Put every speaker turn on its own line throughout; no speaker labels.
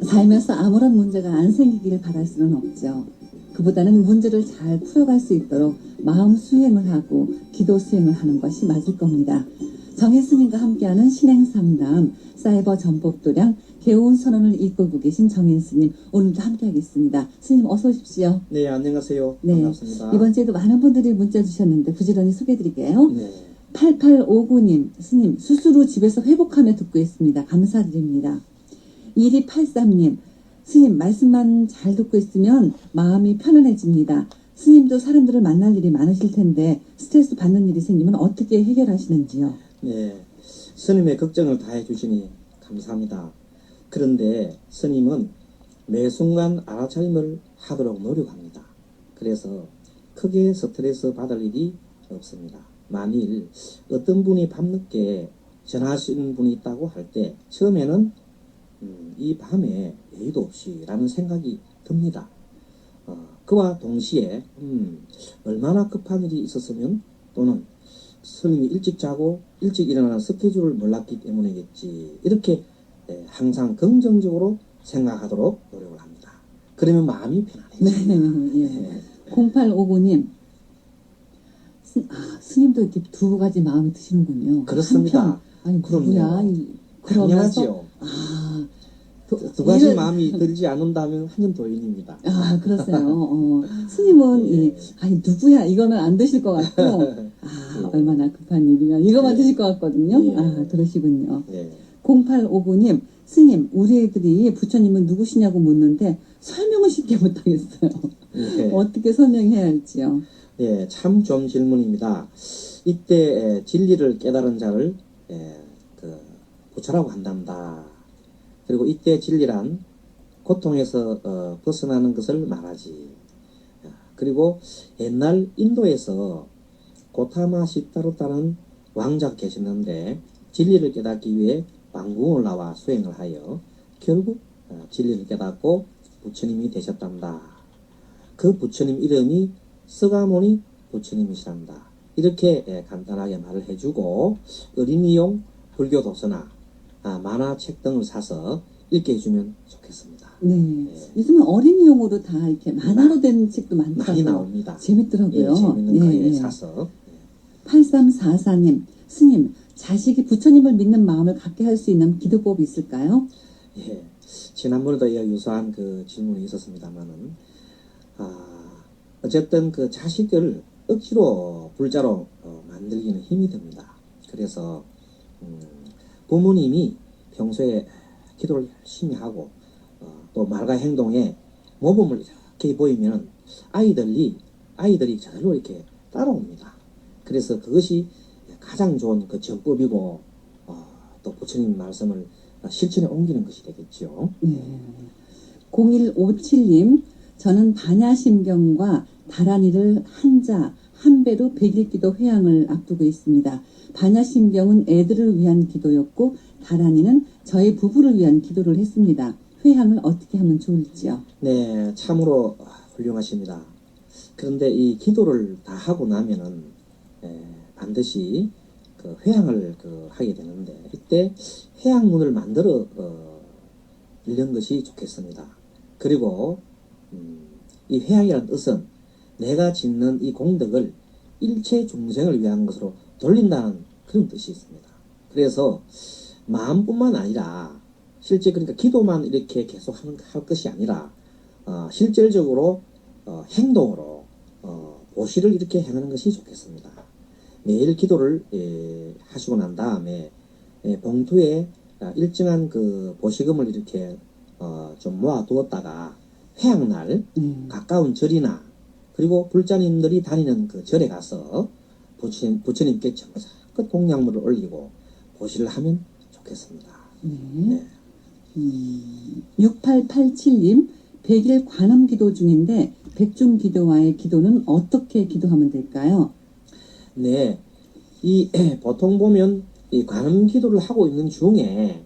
살면서 아무런 문제가 안 생기기를 바랄 수는 없죠. 그보다는 문제를 잘 풀어갈 수 있도록 마음 수행을 하고 기도 수행을 하는 것이 맞을 겁니다. 정혜 스님과 함께하는 신행상담 사이버 전법도량 개운 선언을 이끌고 계신 정혜 스님, 오늘도 함께하겠습니다. 스님 어서 오십시오.
네, 안녕하세요.
네,
반갑습니다.
이번 주에도 많은 분들이 문자 주셨는데 부지런히 소개해드릴게요.
네.
8859님, 스님 수술 후 집에서 회복하며 듣고 있습니다. 감사드립니다. 1283님, 스님 말씀만 잘 듣고 있으면 마음이 편안해집니다. 스님도 사람들을 만날 일이 많으실 텐데 스트레스 받는 일이 생기면 어떻게 해결하시는지요?
네, 스님의 걱정을 다해 주시니 감사합니다. 그런데 스님은 매 순간 알아차림을 하도록 노력합니다. 그래서 크게 스트레스 받을 일이 없습니다. 만일 어떤 분이 밤늦게 전화하시는 분이 있다고 할 때 처음에는 이 밤에 예의도 없이 라는 생각이 듭니다. 그와 동시에 얼마나 급한 일이 있었으면 또는 스님이 일찍 자고 일찍 일어나는 스케줄을 몰랐기 때문이겠지, 이렇게 항상 긍정적으로 생각하도록 노력을 합니다. 그러면 마음이 편안해집니다.
네, 예. 0859님, 스님도 이렇게 두 가지 마음이 드시는군요.
그렇습니다.
아니 누구야?
당연하지요. 두 가지
이런,
마음이 들지 않는다면 한년도인입니다.
그러세요. 스님은
예.
아니 누구야 이거는 안 드실 것 같고
예.
얼마나 급한 일이면 이거만
예.
드실 것 같거든요.
예.
그러시군요.
예.
0859님, 스님 우리 애들이 부처님은 누구시냐고 묻는데 설명을 쉽게 못하겠어요.
예.
어떻게 설명해야 할지요?
예, 참 좋은 질문입니다. 이때 진리를 깨달은 자를 부처라고 한답니다. 그리고 이때 진리란 고통에서 벗어나는 것을 말하지. 그리고 옛날 인도에서 고타마 시타르타는 왕자가 계셨는데 진리를 깨닫기 위해 왕궁을 나와 수행을 하여 결국 진리를 깨닫고 부처님이 되셨답니다. 그 부처님 이름이 서가모니 부처님이시랍니다. 이렇게 간단하게 말을 해주고 어린이용 불교 도서나 만화책 등을 사서 읽게 해주면 좋겠습니다.
네. 요즘은 어린이용으로 다 이렇게 만화로 된 책도 많더라고요.
많이 나옵니다.
재밌더라고요.
예, 재밌는 거 사서.
8344님, 스님, 자식이 부처님을 믿는 마음을 갖게 할 수 있는 기도법이 있을까요?
예, 지난번에도 이와 유사한 그 질문이 있었습니다만은, 어쨌든 그 자식을 억지로 불자로 만들기는 힘이 듭니다. 그래서 부모님이 평소에 기도를 열심히 하고 또 말과 행동에 모범을 이렇게 보이면 아이들이 저절로 이렇게 따라옵니다. 그래서 그것이 가장 좋은 그 전법이고 또 부처님 말씀을 실천에 옮기는 것이 되겠죠.
네. 0157님, 저는 반야심경과 다란이를 한자, 한배로 100일기도 회향을 앞두고 있습니다. 반야심경은 애들을 위한 기도였고 다란이는 저희 부부를 위한 기도를 했습니다. 회향을 어떻게 하면 좋을지요?
네, 참으로 훌륭하십니다. 그런데 이 기도를 다 하고 나면은 반드시 그 회향을 하게 되는데, 이때 회향문을 만들어 읽는 것이 좋겠습니다. 그리고 이 회향이라는 뜻은 내가 짓는 이 공덕을 일체 중생을 위한 것으로 돌린다는 그런 뜻이 있습니다. 그래서 마음뿐만 아니라 실제 그러니까 기도만 이렇게 계속 할 것이 아니라 실질적으로 행동으로 보시를 이렇게 행하는 것이 좋겠습니다. 매일 기도를 하시고 난 다음에 봉투에 일정한 그 보시금을 이렇게 좀 모아 두었다가 회향날 가까운 절이나 그리고 불자님들이 다니는 그 절에 가서 부처님께 정성껏 공양물을 올리고 보시를 하면 좋겠습니다.
네. 6887님, 100일 관음 기도 중인데 백중 기도와의 기도는 어떻게 기도하면 될까요?
네, 보통 보면 이 관음 기도를 하고 있는 중에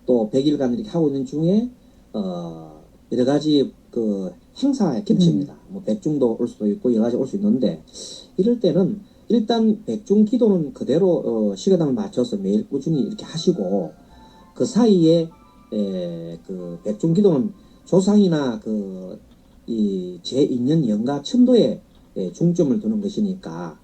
또 100일간 이렇게 하고 있는 중에 여러 가지 그 행사에 겹칩니다. 뭐 백중도 올 수도 있고 여러 가지 올 수 있는데 이럴 때는 일단 백중 기도는 그대로 시간을 맞춰서 매일 꾸준히 이렇게 하시고 그 사이에 그 백중 기도는 조상이나 그 이 제2년 영가 첨도에 중점을 두는 것이니까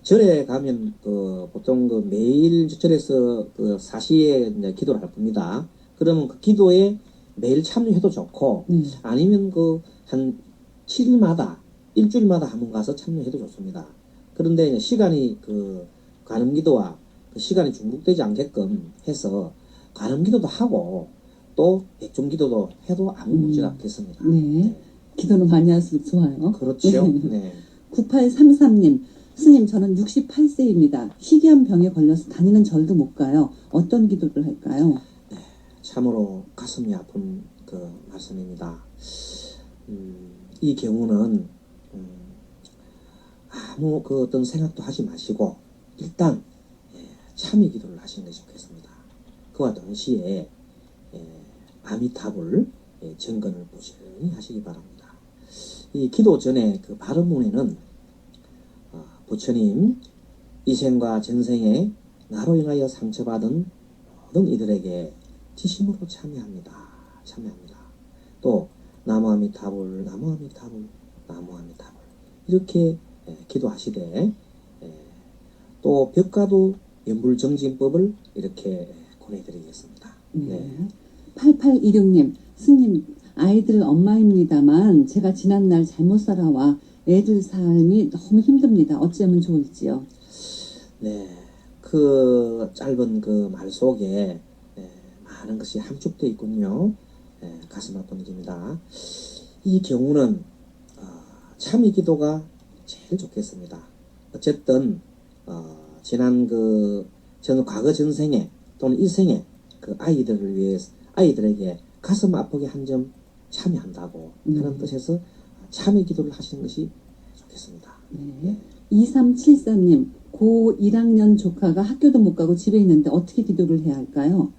절에 가면 그 보통 그 매일 절에서 그 사시에 이제 기도를 할 겁니다. 그러면 그 기도에 매일 참여해도 좋고 아니면 그 한 7일마다 일주일마다 한 번 가서 참여해도 좋습니다. 그런데 이제 시간이 그 관음 기도와 그 시간이 중복되지 않게끔 해서 관음 기도도 하고 또 백중 기도도 해도 아무 문제가 없겠습니다.
네. 기도는 많이 할수록 좋아요.
그렇죠. 네.
9833님, 스님, 저는 68세입니다. 희귀한 병에 걸려서 다니는 절도 못 가요. 어떤 기도를 할까요?
참으로 가슴이 아픈 그 말씀입니다. 이 경우는 아무 그 어떤 생각도 하지 마시고 일단 참여 기도를 하시는 것이 좋겠습니다. 그와 동시에 아미타불 정근을 부지런히 하시기 바랍니다. 이 기도 전에 그 발언문에는 부처님 이생과 전생에 나로 인하여 상처받은 모든 이들에게 진심으로 참여합니다. 또 나무아미타불 나무아미타불 나무아미타불 이렇게 기도하시되 또 벽가도 연불정진법을 이렇게 권해드리겠습니다.
네. 8826님, 스님, 아이들 엄마입니다만 제가 지난날 잘못 살아와 애들 삶이 너무 힘듭니다. 어찌하면 좋을지요?
네, 그 짧은 그 말 속에 많은 것이 함축되어 있군요. 가슴 아픈 일입니다. 이 경우는 참여 기도가 제일 좋겠습니다. 어쨌든 지난 저는 과거 전생에 또는 이 생에 그 아이들을 위해서 아이들에게 가슴 아프게 한 점 참여한다고 하는 뜻에서 참여 기도를 하시는 것이 좋겠습니다.
네. 2373님, 고 1학년 조카가 학교도 못 가고 집에 있는데 어떻게 기도를 해야 할까요?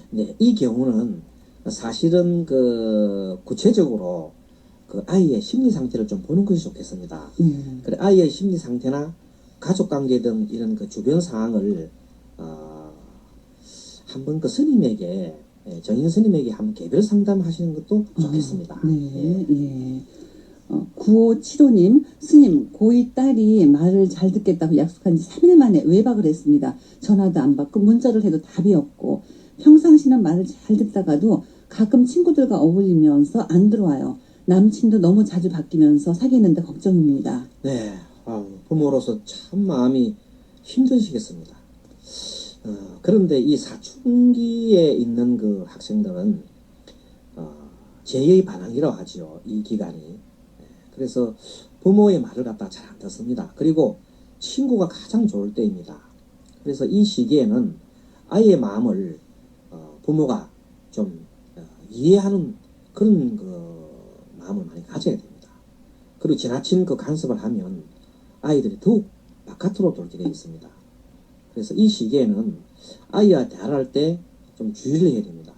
네, 이 경우는 사실은 그 구체적으로 그 아이의 심리 상태를 좀 보는 것이 좋겠습니다. 그래 아이의 심리 상태나 가족 관계 등 이런 그 주변 상황을 한번 그 스님에게 정인 스님에게 한번 개별 상담하시는 것도 좋겠습니다.
네, 예. 9575님, 스님, 고2 딸이 말을 잘 듣겠다고 약속한 지 3일 만에 외박을 했습니다. 전화도 안 받고 문자를 해도 답이 없고 평상시는 말을 잘 듣다가도 가끔 친구들과 어울리면서 안 들어와요. 남친도 너무 자주 바뀌면서 사귀는데 걱정입니다.
네, 부모로서 참 마음이 힘드시겠습니다. 그런데 이 사춘기에 있는 그 학생들은 제의 반항이라고 하죠. 이 기간이. 그래서 부모의 말을 갖다 잘 안 듣습니다. 그리고 친구가 가장 좋을 때입니다. 그래서 이 시기에는 아이의 마음을 부모가 좀 이해하는 그런 그 마음을 많이 가져야 됩니다. 그리고 지나친 그 간섭을 하면 아이들이 더욱 바깥으로 돌게 되어 있습니다. 그래서 이 시기에는 아이와 대화를 할 때 좀 주의를 해야 됩니다.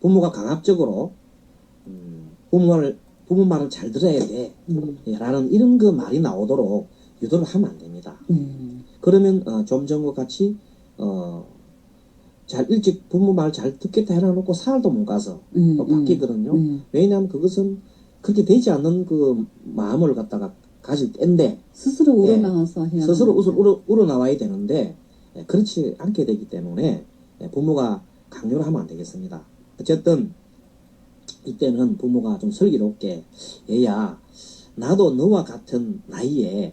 부모가 강압적으로 부모 말을 잘 들어야 돼 라는 이런 그 말이 나오도록 유도를 하면 안 됩니다. 그러면 좀 전과 같이 잘 일찍 부모 말 잘 듣겠다 해놔놓고 사흘도 못 가서 또 바뀌거든요. 왜냐하면 그것은 그렇게 되지 않는 그 마음을 갖다가 가질 때인데
스스로 우러나와서 해야
스스로 우러나와야 되는데 그렇지 않게 되기 때문에 부모가 강요를 하면 안 되겠습니다. 어쨌든 이때는 부모가 좀 슬기롭게 얘야 나도 너와 같은 나이에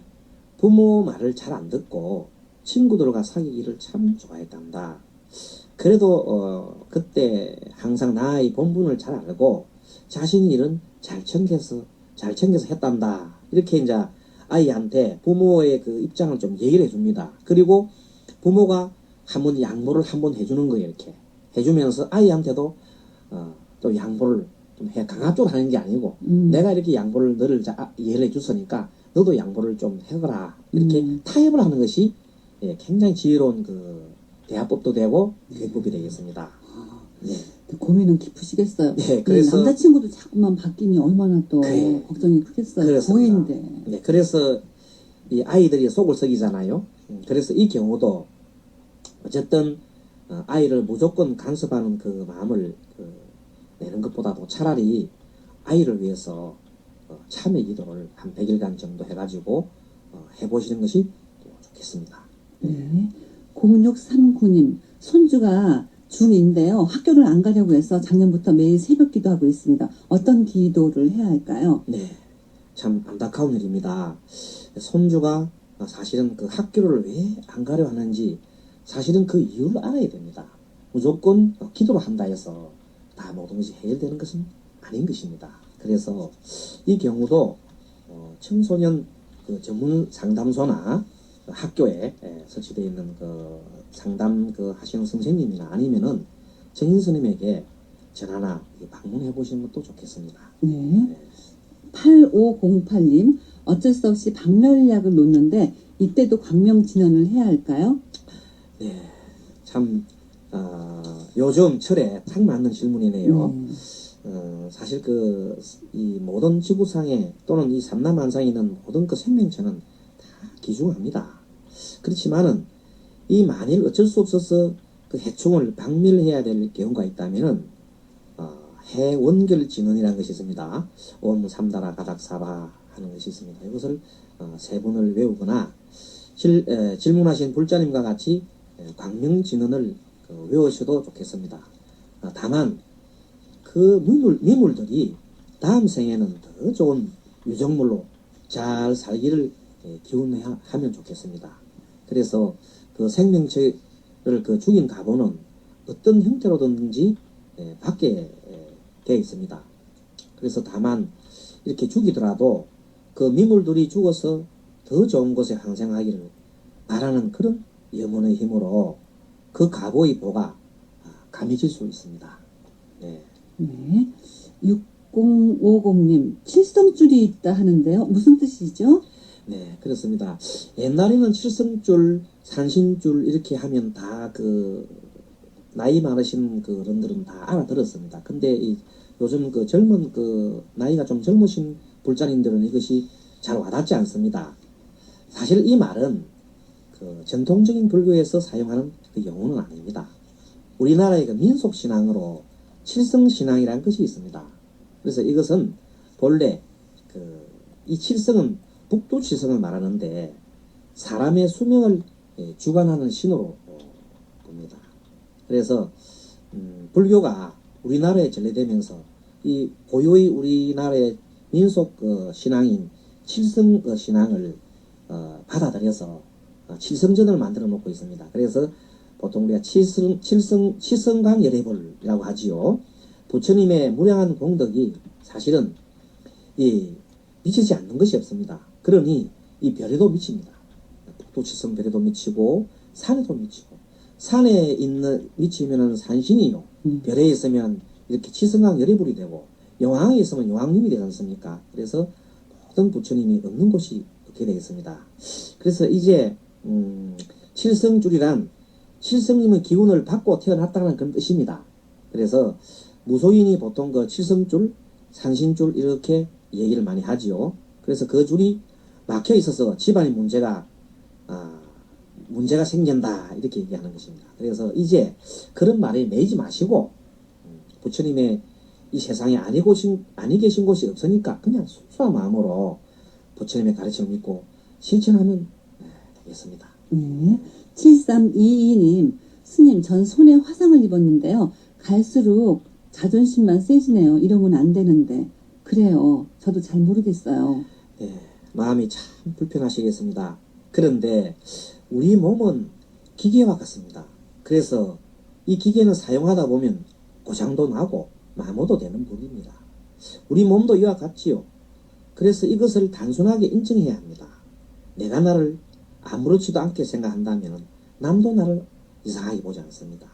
부모 말을 잘 안 듣고 친구들과 사귀기를 참 좋아했단다. 그래도 그때 항상 나의 본분을 잘 알고 자신이 일은 잘 챙겨서 했단다. 이렇게 이제 아이한테 부모의 그 입장을 좀 얘기를 해줍니다. 그리고 부모가 한번 양보를 한번 해주는 거예요. 이렇게 해주면서 아이한테도 또 양보를 좀 강압적으로 하는 게 아니고 내가 이렇게 양보를 너를 이해를 해줬으니까 너도 양보를 좀 해거라. 이렇게 타협을 하는 것이 굉장히 지혜로운 그 대화법도 되고 교육법이 되겠습니다. 네.
고민은 깊으시겠어요.
네, 그래서
남자친구도 자꾸만 바뀌니 얼마나 또
네,
걱정이 크겠어요.
그렇습니다.
고인데.
네, 그래서 이 아이들이 속을 썩이잖아요. 그래서 이 경우도 어쨌든 아이를 무조건 간섭하는 그 마음을 내는 것보다도 차라리 아이를 위해서 참회 기도를 한 100일간 정도 해가지고 해보시는 것이 또 좋겠습니다.
네. 0639님, 손주가 중2인데요. 학교를 안 가려고 해서 작년부터 매일 새벽 기도하고 있습니다. 어떤 기도를 해야 할까요?
네, 참 안타까운 일입니다. 손주가 사실은 그 학교를 왜 안 가려 하는지 사실은 그 이유를 알아야 됩니다. 무조건 기도를 한다 해서 다 모든 것이 해결되는 것은 아닌 것입니다. 그래서 이 경우도 청소년 그 전문 상담소나 학교에 설치되어 있는 그 상담 하시는 선생님이나 아니면은 정인 스님에게 전화나 방문해 보시는 것도 좋겠습니다.
네. 8508님, 어쩔 수 없이 박멸약을 놓는데 이때도 광명진언을 해야 할까요?
네, 참 요즘 철에 딱 맞는 질문이네요. 사실 이 모든 지구상에 또는 이 삼남한상에 있는 모든 그 생명체는 다 귀중합니다. 그렇지만은 이 만일 어쩔 수 없어서 그 해충을 박멸해야 될 경우가 있다면은 해원결 진언이라는 것이 있습니다. 옴삼다라 가닥사바 하는 것이 있습니다. 이것을 세 번을 외우거나 질문하신 불자님과 같이 광명진언을 외우셔도 좋겠습니다. 다만 그 미물들이 다음 생에는 더 좋은 유정물로 잘 살기를 기원하면 좋겠습니다. 그래서 그 생명체를 죽인 가보는 어떤 형태로든지 받게 되어 있습니다. 그래서 다만 이렇게 죽이더라도 그 미물들이 죽어서 더 좋은 곳에 항생하기를 바라는 그런 염원의 힘으로 그 가보의 보가 감해질 수 있습니다. 네.
네. 6050님, 칠성줄이 있다 하는데요. 무슨 뜻이죠?
네, 그렇습니다. 옛날에는 칠성줄, 산신줄 이렇게 하면 다 나이 많으신 그 어른들은 다 알아들었습니다. 근데 요즘 젊은 나이가 좀 젊으신 불자님들은 이것이 잘 와닿지 않습니다. 사실 이 말은 전통적인 불교에서 사용하는 그 용어는 아닙니다. 우리나라의 민속 신앙으로 칠성신앙이라는 것이 있습니다. 그래서 이것은 본래 이 칠성은 북두 칠성을 말하는데 사람의 수명을 주관하는 신으로 봅니다. 그래서 불교가 우리나라에 전래되면서 이 고유의 우리나라의 민속 신앙인 칠성 신앙을 받아들여서 칠성전을 만들어 놓고 있습니다. 그래서 보통 우리가 칠성강 열애불이라고 하지요. 부처님의 무량한 공덕이 사실은 미치지 않는 것이 없습니다. 그러니 이 별에도 미칩니다. 북두칠성 별에도 미치고 산에도 미치고 산에 미치면은 산신이요. 별에 있으면 이렇게 칠성강 열애불이 되고 용왕에 있으면 용왕님이 되지 않습니까? 그래서 모든 부처님이 없는 곳이 없게 되겠습니다. 그래서 이제 칠성줄이란 칠성님의 기운을 받고 태어났다는 그런 뜻입니다. 그래서 무속인이 보통 칠성줄, 산신줄 이렇게 얘기를 많이 하지요. 그래서 그 줄이 막혀 있어서 집안에 문제가 생긴다 이렇게 얘기하는 것입니다. 그래서 이제 그런 말에 매이지 마시고 부처님의 이 세상에 아니 계신 곳이 없으니까 그냥 순수한 마음으로 부처님의 가르침을 믿고 실천하면 되겠습니다.
네. 7322님, 스님, 전 손에 화상을 입었는데요. 갈수록 자존심만 세지네요. 이러면 안 되는데. 그래요. 저도 잘 모르겠어요.
네, 마음이 참 불편하시겠습니다. 그런데 우리 몸은 기계와 같습니다. 그래서 이 기계는 사용하다 보면 고장도 나고 마모도 되는 법입니다. 우리 몸도 이와 같지요. 그래서 이것을 단순하게 인정해야 합니다. 내가 나를 아무렇지도 않게 생각한다면 남도 나를 이상하게 보지 않습니다.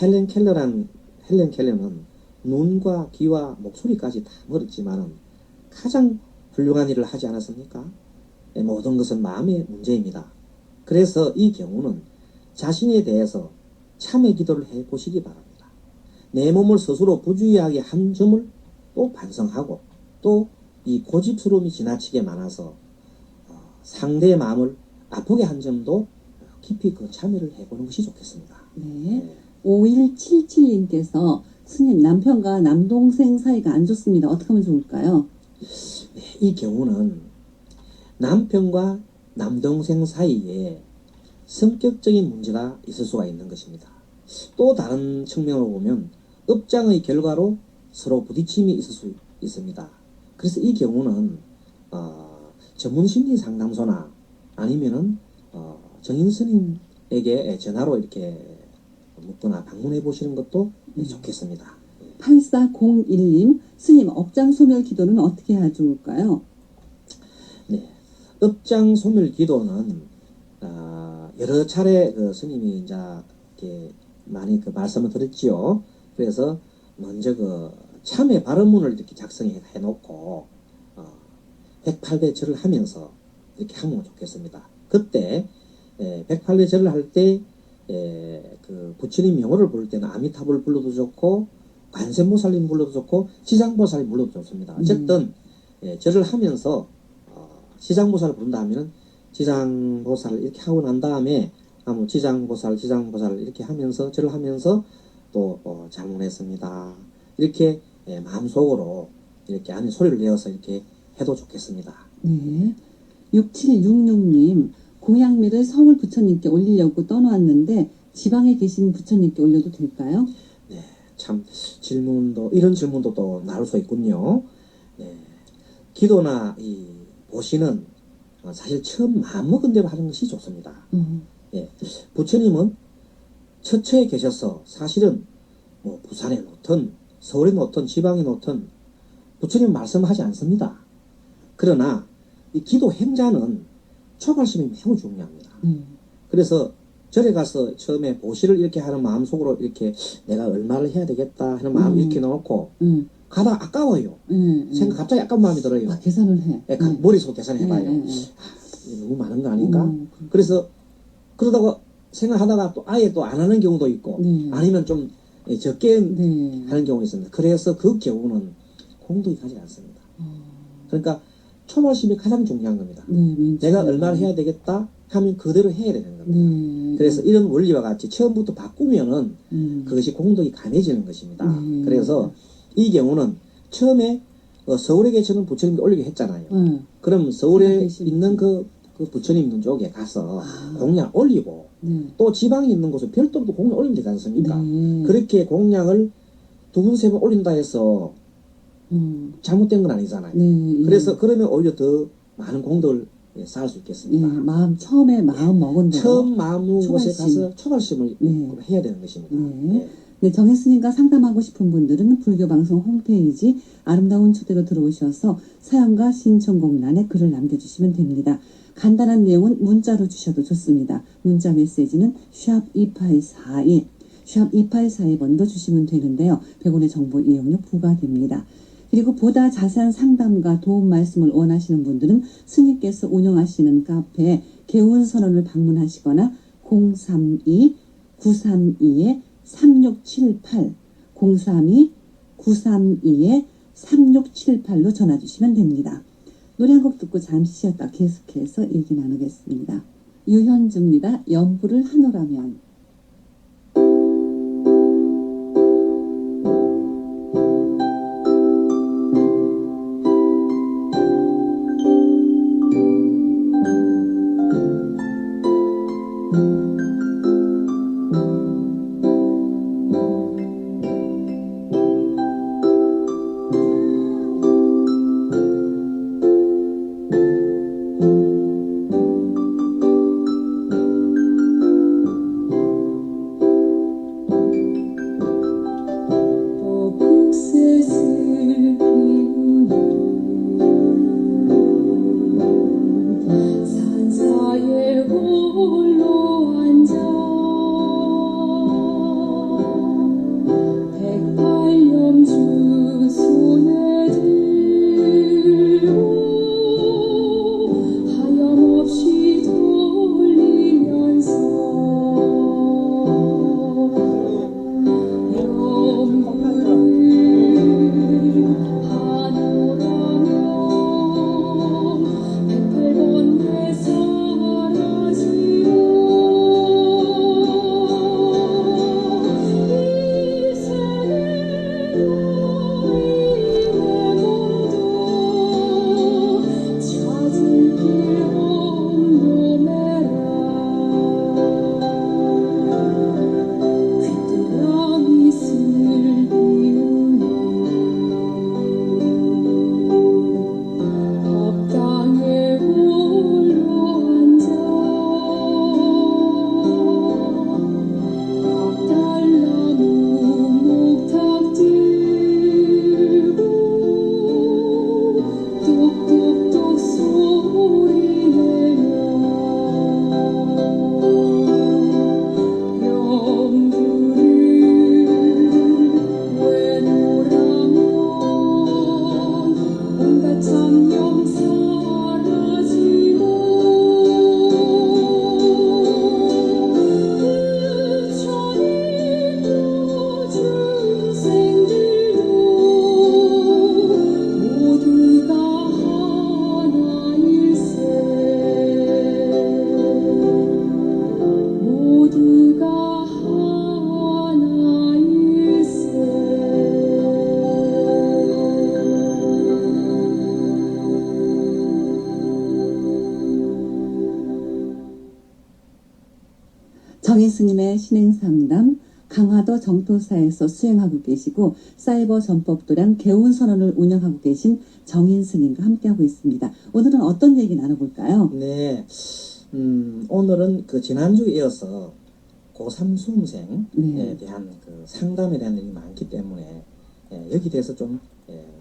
헬렌 켈러는 눈과 귀와 목소리까지 다 멀었지만 가장 훌륭한 일을 하지 않았습니까? 모든 것은 마음의 문제입니다. 그래서 이 경우는 자신에 대해서 참회 기도를 해보시기 바랍니다. 내 몸을 스스로 부주의하게 한 점을 또 반성하고 또 이 고집스러움이 지나치게 많아서 상대의 마음을 아프게 한 점도 깊이 그 참여를 해보는 것이 좋겠습니다.
네. 5177님께서 스님 남편과 남동생 사이가 안 좋습니다. 어떻게 하면 좋을까요?
이 경우는 남편과 남동생 사이에 성격적인 문제가 있을 수가 있는 것입니다. 또 다른 측면으로 보면 업장의 결과로 서로 부딪힘이 있을 수 있습니다. 그래서 이 경우는 전문 심리 상담소나 아니면은 정인 스님에게 전화로 이렇게 묻거나 방문해 보시는 것도 좋겠습니다.
8401님 스님 업장 소멸 기도는 어떻게 해야 좋을까요?
네, 업장 소멸 기도는 여러 차례 그 스님이 이제 이렇게 많이 그 말씀을 드렸지요. 그래서 먼저 그 참회 발언문을 이렇게 작성해 놓고 108배 절을 하면서 이렇게 하면 좋겠습니다. 그때 108배 절을 할 때 그 부처님 명호를 부를 때는 아미타불 불러도 좋고 관세음보살님 불러도 좋고 지장보살 불러도 좋습니다. 어쨌든 절을 하면서 지장보살을 부른다 하면은 지장보살을 이렇게 하고 난 다음에 지장보살을 이렇게 하면서 절을 하면서 또 잘못했습니다. 이렇게 마음속으로 이렇게 안에 소리를 내어서 이렇게 해도 좋겠습니다.
네. 6766님 공양미를 서울 부처님께 올리려고 떠나왔는데 지방에 계신 부처님께 올려도 될까요?
네, 참 이런 질문도 또 나올 수 있군요. 네, 기도나 이 보시는 사실 처음 마음먹은 대로 하는 것이 좋습니다. 예, 부처님은 처처에 계셔서 사실은 뭐 부산에 놓든 서울에 놓든 지방에 놓든 부처님 말씀하지 않습니다. 그러나 이 기도 행자는 초발심이 매우 중요합니다. 그래서 절에 가서 처음에 보시를 이렇게 하는 마음속으로 이렇게 내가 얼마를 해야 되겠다 하는 마음 이렇게 넣고 가다 아까워요. 생각 갑자기 아까운 마음이 들어요.
계산을 해.
머릿속으로 계산해봐요. 이게 너무 많은 거 아닌가? 그래서 그러다가 생각하다가 또 아예 또 안 하는 경우도 있고 아니면 좀 적게 하는 경우가 있습니다. 그래서 그 경우는 공덕이 가지 않습니다. 그러니까 초발심이 가장 중요한 겁니다. 내가 얼마를 해야 되겠다 하면 그대로 해야 되는 겁니다. 그래서 이런 원리와 같이 처음부터 바꾸면은 그것이 공덕이 강해지는 것입니다. 그래서 이 경우는 처음에 서울에 계시는 부처님께 올리게 했잖아요. 그럼 서울에 있는 그 부처님 있는 쪽에 가서 공양 올리고 또 지방에 있는 곳에 별도로 공양 올리면 되지 않습니까? 그렇게 공양을 2번, 3번 올린다 해서 잘못된 건 아니잖아요. 그래서 그러면 오히려 더 많은 공덕을 쌓을 수 있겠습니다.
처음에 마음 먹은 대로
처음 마음 먹은 곳에 가서 초발심을 해야 되는 것입니다.
네, 정혜 스님과 상담하고 싶은 분들은 불교방송 홈페이지 아름다운 초대로 들어오셔서 사연과 신청곡란에 글을 남겨주시면 됩니다. 간단한 내용은 문자로 주셔도 좋습니다. 문자 메시지는 샵2841, 샵2841번도 주시면 되는데요. 100원의 정보 이용료 부과됩니다. 그리고 보다 자세한 상담과 도움 말씀을 원하시는 분들은 스님께서 운영하시는 카페 개운선언을 방문하시거나 032-932-3678 032-932-3678로 전화 주시면 됩니다. 노래 한 곡 듣고 잠시 쉬었다 계속해서 얘기 나누겠습니다. 유현주입니다. 연불을 하노라면. 정인 스님의 신행상담, 강화도 정토사에서 수행하고 계시고 사이버 전법도량 개운선언을 운영하고 계신 정인 스님과 함께하고 있습니다. 오늘은 어떤 얘기 나눠볼까요?
네, 오늘은 그 지난주에 이어서 고3 수험생에
네.
대한 그 상담에 대한 일이 많기 때문에 여기 대해서 좀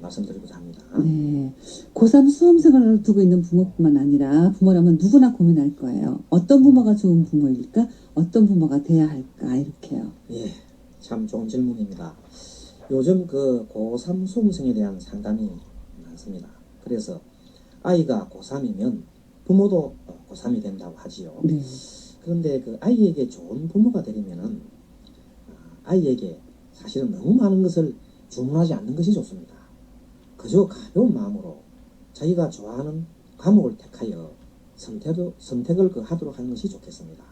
말씀드리고자 합니다.
네. 고3 수험생을 두고 있는 부모뿐만 아니라 부모라면 누구나 고민할 거예요. 어떤 부모가 좋은 부모일까? 어떤 부모가 돼야 할까? 이렇게요.
예, 참 좋은 질문입니다. 요즘 그 고3 수험생에 대한 상담이 많습니다. 그래서 아이가 고3이면 부모도 고3이 된다고 하지요.
네.
그런데 그 아이에게 좋은 부모가 되려면은 아이에게 사실은 너무 많은 것을 주문하지 않는 것이 좋습니다. 그저 가벼운 마음으로 자기가 좋아하는 과목을 택하여 선택을 그 하도록 하는 것이 좋겠습니다.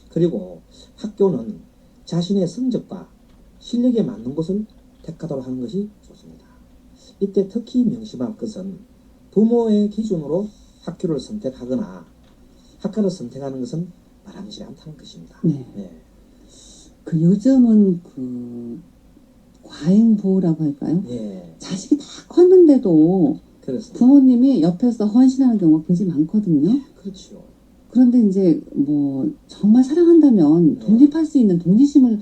그리고 학교는 자신의 성적과 실력에 맞는 곳을 택하도록 하는 것이 좋습니다. 이때 특히 명심할 것은 부모의 기준으로 학교를 선택하거나 학과를 선택하는 것은 바람직하지 않다는 것입니다.
네.
네.
그 요즘은 그 과잉보호라고 할까요?
예,
자식이 다 컸는데도
그렇습니다.
부모님이 옆에서 헌신하는 경우가 굉장히 많거든요.
그렇죠.
그런데 이제 뭐 정말 사랑한다면
네.
독립할 수 있는 동기심을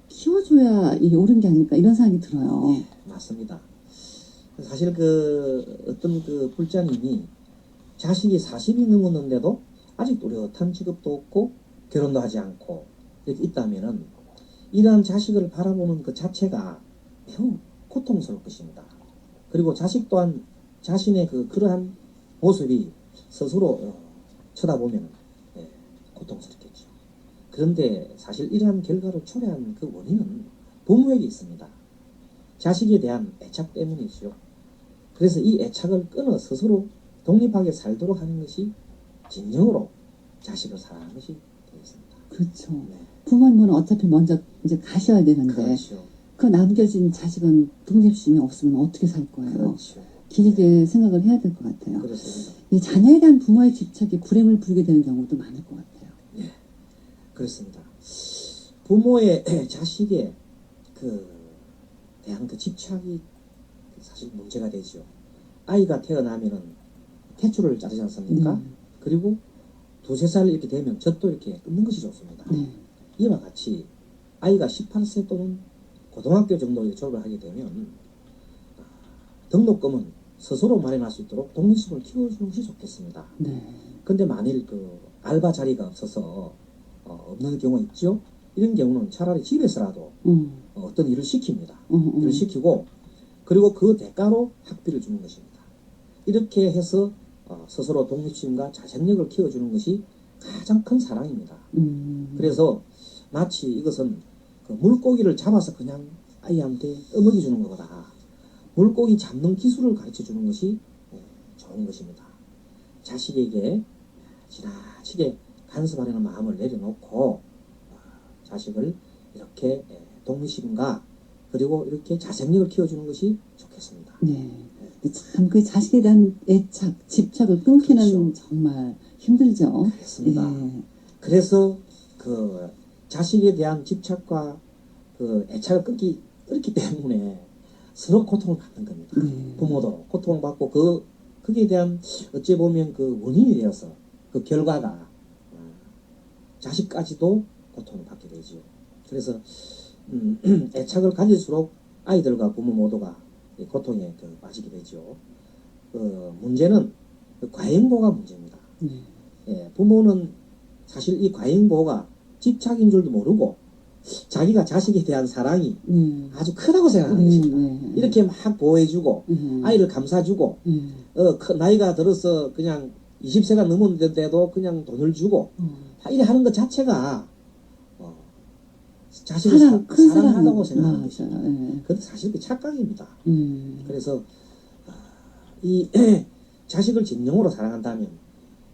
키워줘야 이게 옳은 게 아닐까 이런 생각이 들어요.
맞습니다. 사실 그 어떤 그 불자님이 자식이 40이 넘었는데도 아직 뚜렷한 직업도 없고 결혼도 하지 않고 이렇게 있다면은 이러한 자식을 바라보는 그 자체가 매우 고통스러울 것입니다. 그리고 자식 또한 자신의 그러한 모습이 스스로 쳐다보면 고통스럽겠죠. 그런데 사실 이러한 결과를 초래한 그 원인은 부모에게 있습니다. 자식에 대한 애착 때문이죠. 그래서 이 애착을 끊어 스스로 독립하게 살도록 하는 것이 진정으로 자식을 사랑하는 것이 되겠습니다.
그렇죠.
네.
부모님은 어차피 먼저 이제 가셔야 되는데
그렇죠.
그 남겨진 자식은 독립심이 없으면 어떻게 살 거예요?
그렇죠.
길게 생각을 해야 될 것 같아요.
그렇습니다.
이 자녀에 대한 부모의 집착이 불행을 부르게 되는 경우도 많을 것 같아요.
네. 그렇습니다. 부모의 자식에 그 대한 그 집착이 사실 문제가 되죠. 아이가 태어나면은 탯줄을 자르지 않습니까?
네.
그리고 2~3살 이렇게 되면 젖도 이렇게 끊는 것이 좋습니다.
네.
이와 같이 아이가 18세 또는 고등학교 정도에 졸업을 하게 되면 등록금은 스스로 마련할 수 있도록 독립심을 키워주는 것이 좋겠습니다.
네.
근데 만일 그 알바 자리가 없어서 없는 경우 있죠. 이런 경우는 차라리 집에서라도 어떤 일을 시킵니다. 일을 시키고 그리고 그 대가로 학비를 주는 것입니다. 이렇게 해서 스스로 독립심과 자생력을 키워주는 것이 가장 큰 사랑입니다. 그래서 마치 이것은 그 물고기를 잡아서 그냥 아이한테 떠먹여 주는 것보다 물고기 잡는 기술을 가르쳐 주는 것이 좋은 것입니다. 자식에게 지나치게 간섭하려는 마음을 내려놓고 자식을 이렇게 독립심과 그리고 이렇게 자생력을 키워주는 것이 좋겠습니다.
네. 참 그 자식에 대한 애착, 집착을 끊기는
그렇죠.
정말 힘들죠.
그렇습니다.
예.
그래서 그 자식에 대한 집착과 그 애착을 끊기 어렵기 때문에 서로 고통을 받는 겁니다.
네.
부모도 고통받고 거기에 대한 어찌 보면 그 원인이 되어서 그 결과가 자식까지도 고통을 받게 되죠. 그래서 애착을 가질수록 아이들과 부모 모두가 이 고통에 빠지게 되죠. 문제는 그 과잉보호가 문제입니다.
네.
예, 부모는 사실 이 과잉보호가 집착인 줄도 모르고 자기가 자식에 대한 사랑이
네.
아주 크다고 생각하는
네.
것입니다.
네.
이렇게 막 보호해주고 아이를 감싸주고
네.
나이가 들어서 그냥 20세가 넘었는데도 그냥 돈을 주고 이래 하는 것 자체가 자식을
큰
사랑하다고
사랑은
생각하는
맞아요.
것입니다.
예.
그런데 사실 그 착각입니다. 그래서 이 자식을 진정으로 사랑한다면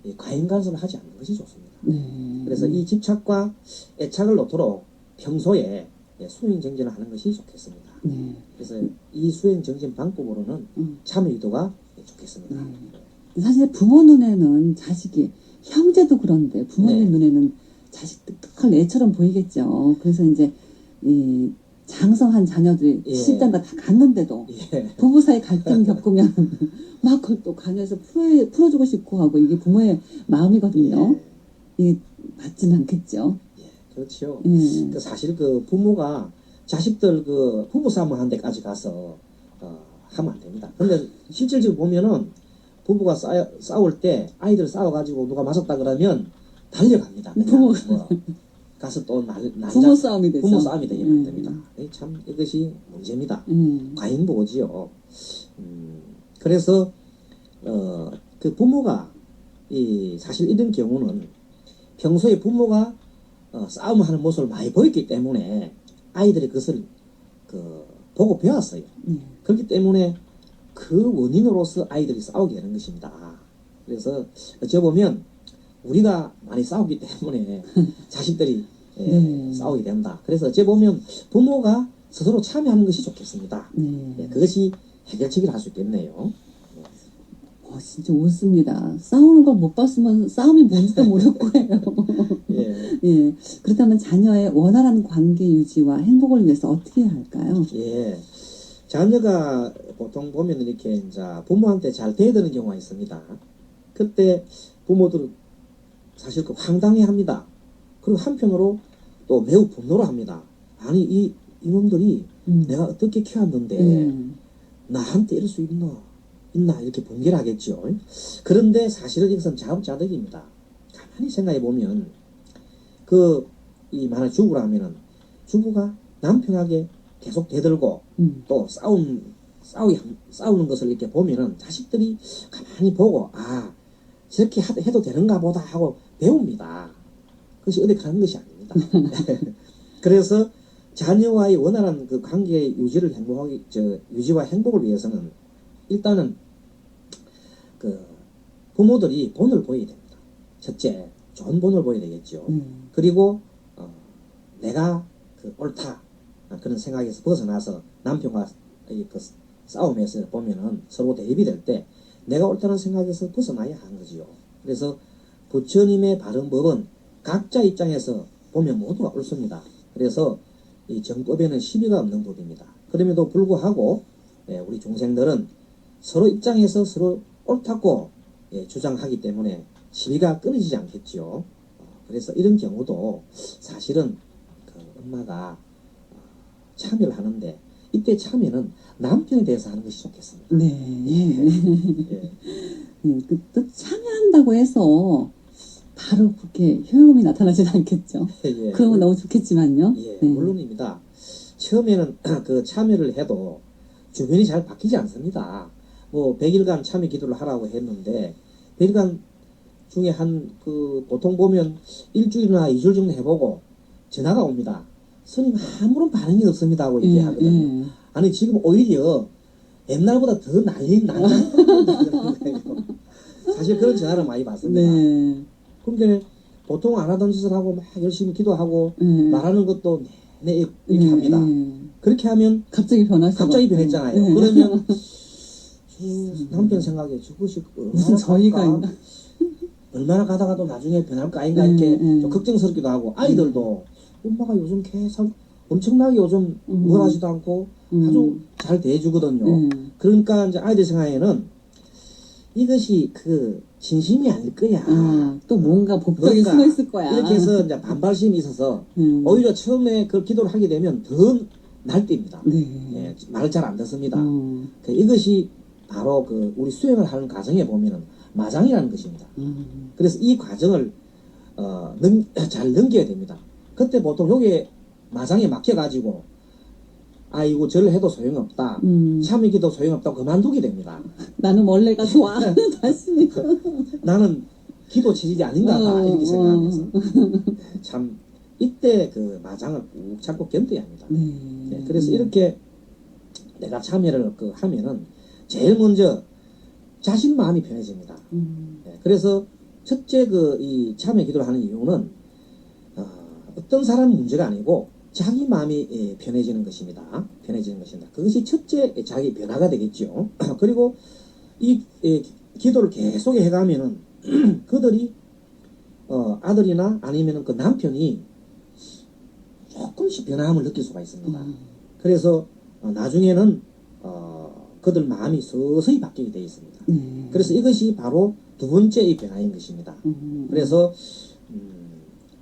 이 과잉 간섭을 하지 않는 것이 좋습니다.
네.
그래서 이 집착과 애착을 놓도록 평소에 수행정진을 하는 것이 좋겠습니다.
네.
그래서 이 수행정진 방법으로는 참여유도가 좋겠습니다.
네. 사실 부모 눈에는 자식이 형제도 그런데 부모님
네.
눈에는 자식 뜻할 애처럼 보이겠죠. 그래서 이제 이 장성한 자녀들이
예.
시집장가 다 갔는데도
예.
부부 사이 갈등 겪으면 막 그걸 또 관여해서 풀어주고 싶고 하고 이게 부모의 마음이거든요. 이게 맞지는 않겠죠.
예. 그렇죠.
예.
그 사실 그 부모가 자식들 그 부부싸움 하는 데까지 가서 하면 안 됩니다. 근데 실질적으로 보면은 부부가 싸울 때 아이들 싸워가지고 누가 맞았다 그러면 달려갑니다. 그냥
부모.
뭐 가서 또
부모 싸움이 되죠.
부모 싸움이 되게 됩니다. 참 이것이 문제입니다. 과잉보호지요. 그래서 그 부모가 사실 이런 경우는 평소에 부모가 싸움하는 모습을 많이 보였기 때문에 아이들이 그것을 보고 배웠어요. 그렇기 때문에 그 원인으로서 아이들이 싸우게 되는 것입니다. 그래서 어찌 보면 우리가 많이 싸우기 때문에 자식들이 싸우게 된다. 그래서 어찌 보면 부모가 스스로 참여하는 것이 좋겠습니다. 그것이 해결책이라 할 수 있겠네요.
진짜 웃습니다. 싸우는 걸 못 봤으면 싸움이 뭔지도 모를 거예요.
예.
예. 그렇다면 자녀의 원활한 관계 유지와 행복을 위해서 어떻게 해야 할까요?
예. 자녀가 보통 보면 이렇게 이제 부모한테 잘 대드는 경우가 있습니다. 그때 부모들은 사실 그 황당해 합니다. 그리고 한편으로 또 매우 분노를 합니다. 아니, 이놈들이 내가 어떻게 키웠는데 나한테 이럴 수 있나 이렇게 분개를 하겠죠. 그런데 사실은 이것은 자업자득입니다. 가만히 생각해 보면 만약 주부라면은 주부가 남편에게 계속 대들고 또 싸우는 것을 이렇게 보면은 자식들이 가만히 보고 저렇게 해도 되는가 보다 하고 배웁니다. 그것이 어디 가는 것이 아닙니다. 그래서 자녀와의 원활한 그 관계 유지와 행복을 위해서는 일단은 부모들이 본을 보여야 됩니다. 첫째, 좋은 본을 보여야 되겠죠. 그리고 내가 옳다 그런 생각에서 벗어나서 남편과 그 싸움에서 보면은 서로 대립이 될 때 내가 옳다는 생각에서 벗어나야 하는 거지요. 그래서 부처님의 바른 법은 각자 입장에서 보면 모두가 옳습니다. 그래서 이 정법에는 시비가 없는 법입니다. 그럼에도 불구하고 우리 중생들은 서로 입장에서 서로 옳다고 주장하기 때문에 시비가 끊어지지 않겠죠. 그래서 이런 경우도 사실은 엄마가 참여를 하는데 이때 참여는 남편에 대해서 하는 것이 좋겠습니다.
네. 또 참여한다고 해서 바로 그렇게 효험이 나타나진 않겠죠. 그러면 너무 좋겠지만요.
물론입니다. 처음에는 그 참여를 해도 주변이 잘 바뀌지 않습니다. 뭐 100일간 참여 기도를 하라고 했는데 100일간 중에 보통 보면 일주일이나 2주일 정도 해보고 전화가 옵니다. 스님 아무런 반응이 없습니다 하고 얘기하거든요. 아니 지금 오히려 옛날보다 더 난장판이 사실 그런 전화를 많이 받습니다. 그러니까 보통 안 하던 짓을 하고 막 열심히 기도하고 말하는 것도 네, 이렇게 합니다. 그렇게 하면
갑자기 변하시고
갑자기 변했잖아요. 그러면 남편 생각에 저것이
무슨 저희가 있나?
얼마나 가다가도 나중에 변할까 아닌가 이렇게 좀 걱정스럽기도 하고 아이들도 엄마가 요즘 계속 엄청나게 요즘 뭘 하지도 않고 아주 잘 대해주거든요. 그러니까 이제 아이들 생각에는 이것이 그 진심이 아닐 거야.
또 뭔가 복덕이
뭔가
숨어 있을 거야.
이렇게 해서 이제 반발심이 있어서 오히려 처음에 그 기도를 하게 되면 더 날뛰입니다. 예, 말을 잘 안 듣습니다. 그 이것이 바로 그 우리 수행을 하는 과정에 보면은 마장이라는 것입니다. 그래서 이 과정을 잘 넘겨야 됩니다. 그때 보통 요게 마장에 막혀가지고 아이고 절을 해도 소용없다. 참이기도 소용없다고 그만두게 됩니다.
나는 원래가 좋아. 다시.
나는 기도 체질이 아닌가 봐 이렇게 생각하면서 참 이때 그 마장을 꾹 잡고 견뎌야 합니다. 네, 그래서 이렇게 내가 참여를 하면은 제일 먼저 자신 마음이 편해집니다. 네, 그래서 첫째 이 참여 기도를 하는 이유는 어떤 사람 문제가 아니고 자기 마음이 편해지는 것입니다. 편해지는 것입니다. 그것이 첫째 자기 변화가 되겠죠. 그리고 이 기도를 계속 해가면은 그들이 아들이나 아니면은 그 남편이 조금씩 변함을 느낄 수가 있습니다. 그래서 나중에는 그들 마음이 서서히 바뀌게 되어 있습니다. 그래서 이것이 바로 두 번째 이 변화인 것입니다. 그래서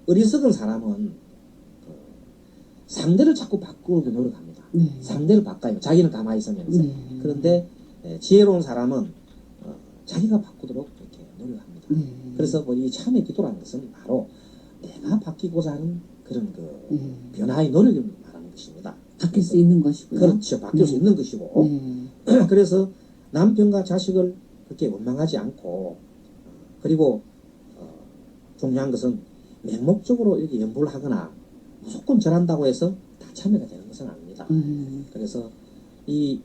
어리석은 사람은 상대를 자꾸 바꾸려고 노력합니다. 상대를 바꿔요. 자기는 가만히 있으면서. 그런데 지혜로운 사람은 자기가 바꾸도록 이렇게 노력합니다. 그래서 이 참의 기도라는 것은 바로 내가 바뀌고자 하는 그런 변화의 노력을 말하는 것입니다.
바뀔 수 있는 것이고요.
그렇죠. 바뀔 수 있는 것이고. 그래서 남편과 자식을 그렇게 원망하지 않고 그리고 중요한 것은 맹목적으로 이렇게 연보를 하거나 무조건 절한다고 해서 다 참여가 되는 것은 아닙니다. 그래서 이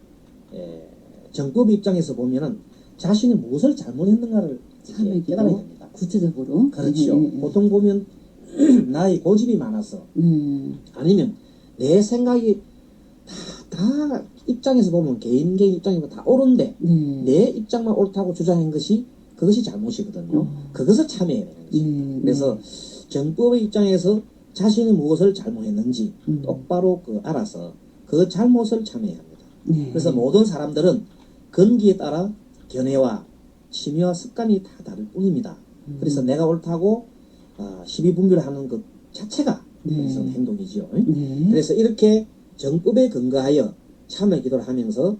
정법 입장에서 보면은 자신이 무엇을 잘못했는가를 깨달아야 됩니다.
구체적으로.
그렇죠. 보통 보면 나의 고집이 많아서 아니면 내 생각이 다 입장에서 보면 개인 입장이고 다 옳은데 내 입장만 옳다고 주장한 것이 그것이 잘못이거든요. 그것을 참여해야 되는 것입니다. 그래서 정법의 입장에서 자신이 무엇을 잘못했는지 똑바로 알아서 그 잘못을 참여해야 합니다. 그래서 모든 사람들은 건기에 따라 견해와 취미와 습관이 다 다를 뿐입니다. 그래서 내가 옳다고 시비분별하는 것 자체가 그래서 행동이지요. 그래서 이렇게 정법에 근거하여 참여 기도를 하면서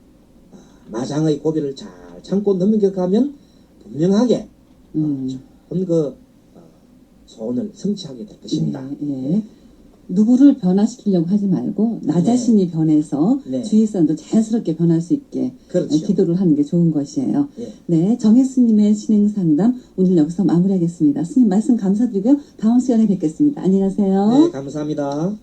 마장의 고비를 잘 참고 넘겨가면 분명하게 좋은 소원을 성취하게 될 것입니다.
누구를 변화시키려고 하지 말고 나 자신이 변해서
네.
주위 사람도 자연스럽게 변할 수 있게
그렇죠.
기도를 하는 게 좋은 것이에요.
예.
네, 정혜 스님의 신행 상담 오늘 여기서 마무리하겠습니다. 스님 말씀 감사드리고요. 다음 시간에 뵙겠습니다. 안녕히 가세요.
네, 감사합니다.